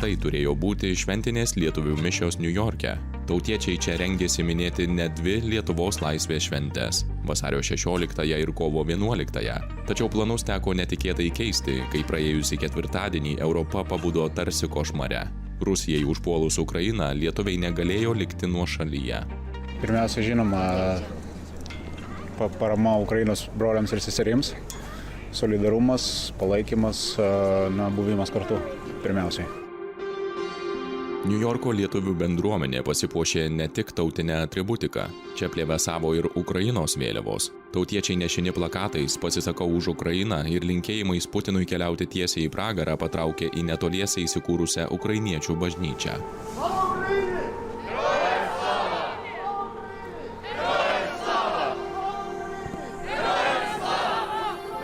Tai turėjo būti šventinės lietuvių mišios Niujorke. Tautiečiai čia rengėsi minėti net dvi Lietuvos laisvės šventes – vasario 16 ir kovo 11. Tačiau planus teko netikėtai keisti, kai praėjusį ketvirtadienį Europa pabudo tarsi košmare. Rusijai užpuolus Ukrainą lietuviai negalėjo likti nuošalyje. Pirmiausia, žinoma, parama Ukrainos broliams ir seserims, solidarumas, palaikymas, buvimas kartu pirmiausiai. Niujorko lietuvių bendruomenė pasipuošė ne tik tautinę atributiką, čia plevėsavo ir Ukrainos vėliavos. Tautiečiai nešini plakatais "Pasisakau už Ukrainą" ir linkėjimais Putinui keliauti tiesiai į pragarą patraukė į netoliese įsikūrusią ukrainiečių bažnyčią.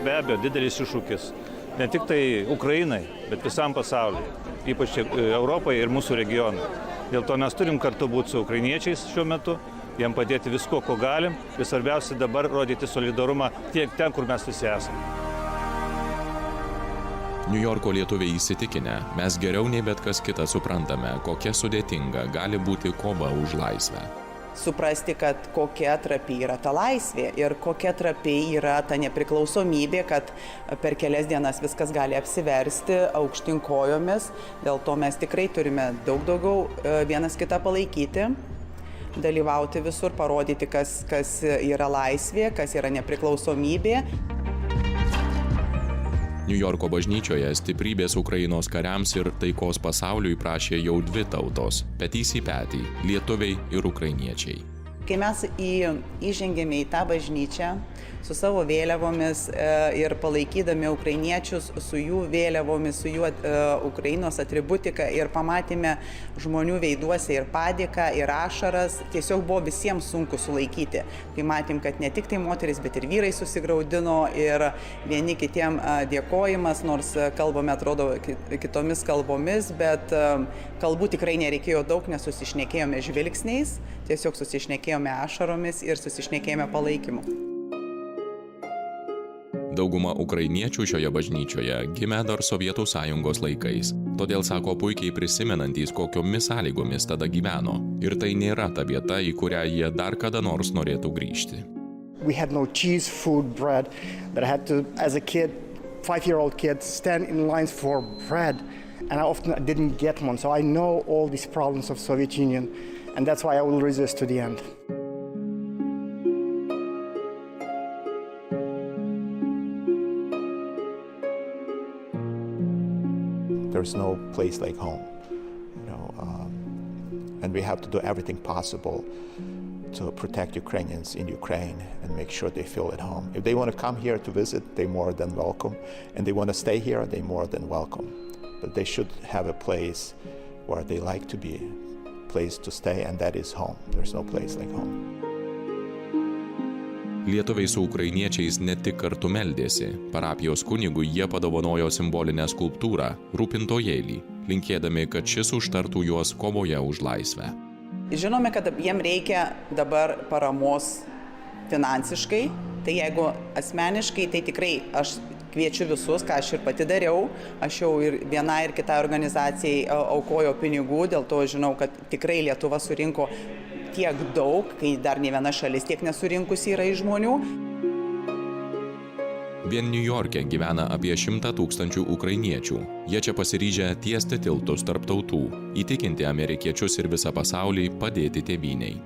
Be abejo, didelis iššūkis. Ne tik tai Ukrainai, bet visam pasauliui, ypač Europai ir mūsų regionui. Dėl to mes turim kartu būti su ukrainiečiais šiuo metu, jiem padėti visko, ko galim, ir svarbiausia dabar rodyti solidarumą tiek ten, kur mes visi esame. Niujorko lietuviai įsitikinę, mes geriau nei bet kas kitas suprantame, kokia sudėtinga gali būti kova už laisvę. Suprasti, kad kokia trapi yra ta laisvė ir kokia trapi yra ta nepriklausomybė, kad per kelias dienas viskas gali apsiversti aukštyn kojomis. Dėl to mes tikrai turime daug daugiau vienas kitą palaikyti, dalyvauti visur, parodyti, kas yra laisvė, kas yra nepriklausomybė. Niujorko bažnyčioje stiprybės Ukrainos kariams ir taikos pasauliui prašė jau dvi tautos – petys į petį – lietuviai ir ukrainiečiai. Kai mes įžengėme į tą bažnyčią su savo vėliavomis ir palaikydami ukrainiečius su jų vėliavomis, su jų Ukrainos atributika ir pamatėme žmonių veiduose ir padėką, ir ašaras, tiesiog buvo visiems sunku sulaikyti. Kai matėm, kad ne tik tai moteris, bet ir vyrai susigraudino ir vieni kitiem dėkojimas, nors kalbame, atrodo, kitomis kalbomis, bet kalbų tikrai nereikėjo daug, nes susišnekėjome žvilgsniais, tiesiog susišnekėjome ašaromis ir susišnekėjome palaikymu. Dauguma ukrainiečių šioje bažnyčioje gimė dar Sovietų sąjungos laikais. Todėl sako puikiai prisimenantys, kokiomis sąlygomis tada gyveno. Ir tai nėra ta vieta, į kurią jie dar kada nors norėtų grįžti. We had no cheese, food, bread, that I had to, as a kid, 5-year-old kid, stand in lines for bread. And I often didn't get one, so I know all these problems of Soviet Union. And that's why I will resist to the end. There's no place like home, and we have to do everything possible to protect Ukrainians in Ukraine and make sure they feel at home. If they want to come here to visit, they're more than welcome, and they want to stay here, they're more than welcome. But they should have a place where they like to be, a place to stay, and that is home. There's no place like home. Lietuviai su ukrainiečiais ne tik kartu meldėsi. Parapijos kunigui jie padovanojo simbolinę skulptūrą Rūpintojėlį, linkėdami, kad šis užtartų juos kovoje už laisvę. Žinome, kad jiem reikia dabar paramos finansiškai, tai jeigu asmeniškai, tai tikrai aš kviečiu visus, ką aš ir pati dariau. Aš jau ir vienai ir kitai organizacijai aukojo pinigų, dėl to žinau, kad tikrai Lietuva surinko tiek daug, kai dar ne viena šalis tiek nesurinkusi yra iš žmonių. Vien Niujorke gyvena apie 100 000 ukrainiečių. Jie čia pasiryžę tiesti tiltus tarp tautų, įtikinti amerikiečius ir visą pasaulį padėti tėvynei.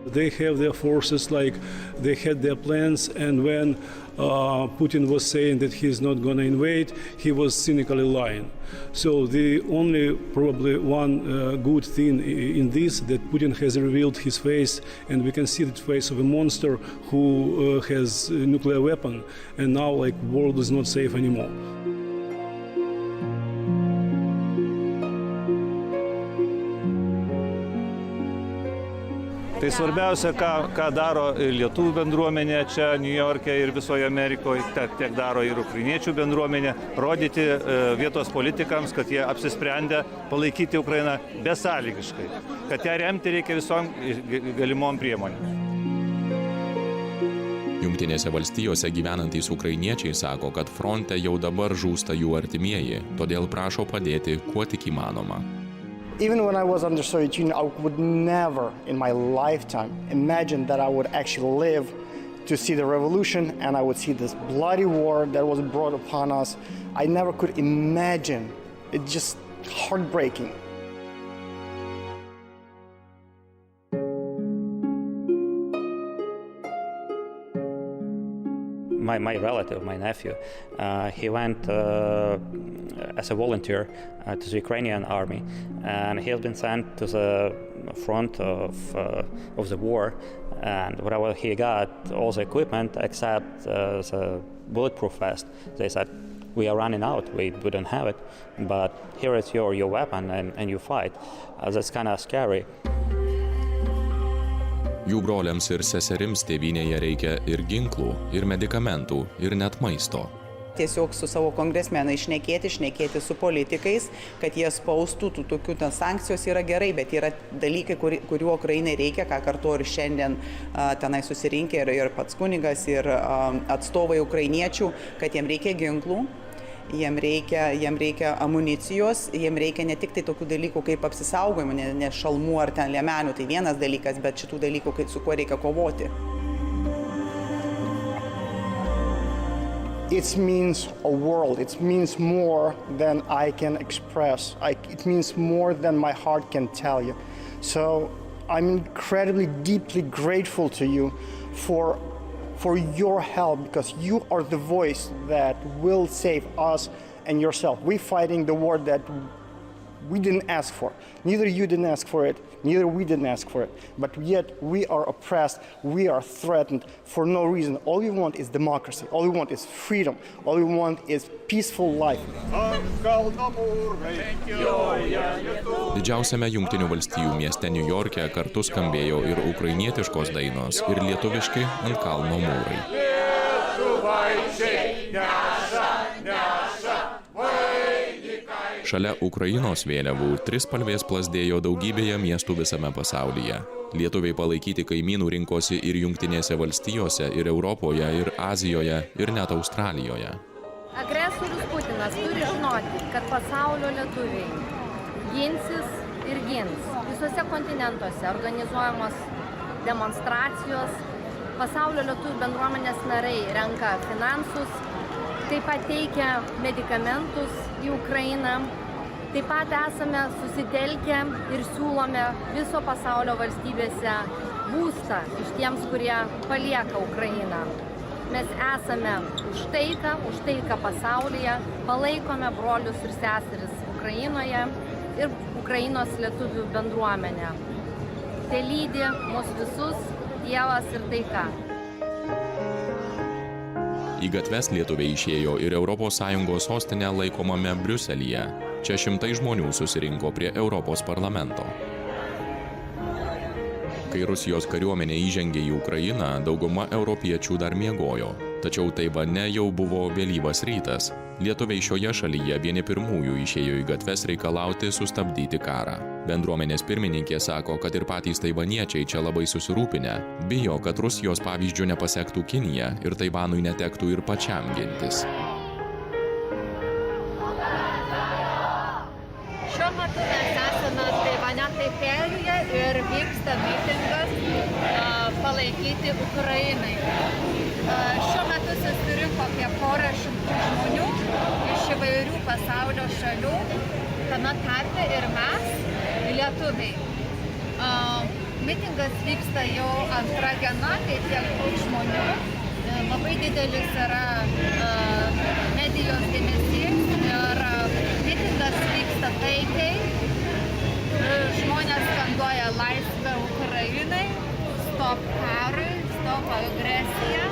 They have their forces, like they had their plans, and when Putin was saying that he's not going to invade, he was cynically lying. So the only probably one good thing in this, that Putin has revealed his face, and we can see the face of a monster who has a nuclear weapon, and now like world is not safe anymore. Tai svarbiausia, ką daro lietuvių bendruomenė čia New York'e ir visoje Amerikoje, tiek daro ir ukrainiečių bendruomenė, rodyti vietos politikams, kad jie apsisprendę palaikyti Ukrainą besąlygiškai, kad ją remti reikia visom galimom priemonėm. Jungtinėse valstijose gyvenantys ukrainiečiai sako, kad fronte jau dabar žūsta jų artimieji, todėl prašo padėti kuo tik įmanoma. Even when I was under Soviet Union, I would never in my lifetime imagine that I would actually live to see the revolution and I would see this bloody war that was brought upon us. I never could imagine. It's just heartbreaking. My relative, my nephew, he went as a volunteer to the Ukrainian army, and he has been sent to the front of the war. And whatever he got, all the equipment except the bulletproof vest, they said, "We are running out. We don't have it, but here is your weapon, and you fight." That's kind of scary. Jų broliams ir seserims tėvynėje reikia ir ginklų, ir medikamentų, ir net maisto. Tiesiog su savo kongresmenais šnekėti su politikais, kad jie spaustų tų tokių sankcijos yra gerai, bet yra dalykai, kuriuo Ukrainai reikia, ką kartuoju ir šiandien tenai susirinkę ir pats kunigas, ir atstovai ukrainiečių, kad jiem reikia ginklų. Jiem reikia amunicijos, jiem reikia ne tik tai tokių dalykų kaip apsisaugojimų, ne šalmų ar ten liemenių, tai vienas dalykas, bet šitų dalykų, su kuo reikia kovoti. It means a world. It means more than I can express. It means more than my heart can tell you. So I'm incredibly, deeply grateful to you for your help, because you are the voice that will save us and yourself. We're fighting the war that we didn't ask for. Neither you didn't ask for it, neither we didn't ask for it. But yet we are oppressed, we are threatened for no reason. All we want is democracy, all we want is freedom, all we want is peaceful life. Didžiausiame Jungtinių valstijų mieste New York'e kartu skambėjo ir ukrainietiškos dainos, ir lietuviški ant kalno mūrai. Šalia Ukrainos vėliavų trispalvės plazdėjo daugybėje miestų visame pasaulyje. Lietuviai palaikyti kaimynų rinkosi ir Jungtinėse valstijose, ir Europoje, ir Azijoje, ir net Australijoje. Agresorius Putinas turi žinoti, kad pasaulio lietuviai ginsis ir gins. Visose kontinentuose organizuojamos demonstracijos, pasaulio lietuvių bendruomenės nariai renka finansus, taip pat teikia medikamentus į Ukrainą. Taip pat esame susitelkę ir siūlome viso pasaulio valstybėse būstą iš tiems, kurie palieka Ukrainą. Mes esame už taiką pasaulyje, palaikome brolius ir seseris Ukrainoje ir Ukrainos lietuvių bendruomenę. Tai lydi mus visus Dievas ir taika. Į gatves lietuviai išėjo ir ES sostinę laikomame Briuselyje. Čia šimtai žmonių susirinko prie Europos parlamento. Kai Rusijos kariuomenė įžengė į Ukrainą, dauguma europiečių dar miegojo. Tačiau Taivane jau buvo vėlyvas rytas. Lietuviai šioje šalyje vieni pirmųjų išėjo į gatves reikalauti sustabdyti karą. Bendruomenės pirmininkė sako, kad ir patys taivaniečiai čia labai susirūpinę. Bijo, kad Rusijos pavyzdžių nepasektų Kinija ir Taivanui netektų ir pačiam gintis. Šiuo metu mes esame Taivane Taipėjuje ir vyksta mitingas palaikyti Ukrainai. Šiuo metu susirinko apie 400 žmonių iš įvairių pasaulio šalių, tame tarpe ir mes, lietuviai. Mitingas vyksta jau antra diena, tai tiek daug žmonių. Labai didelis yra medijos dėmesys ir mitingas vyksta taikiai. Žmonės skanduoja laisvę Ukrainai, stop karui, stop agresiją.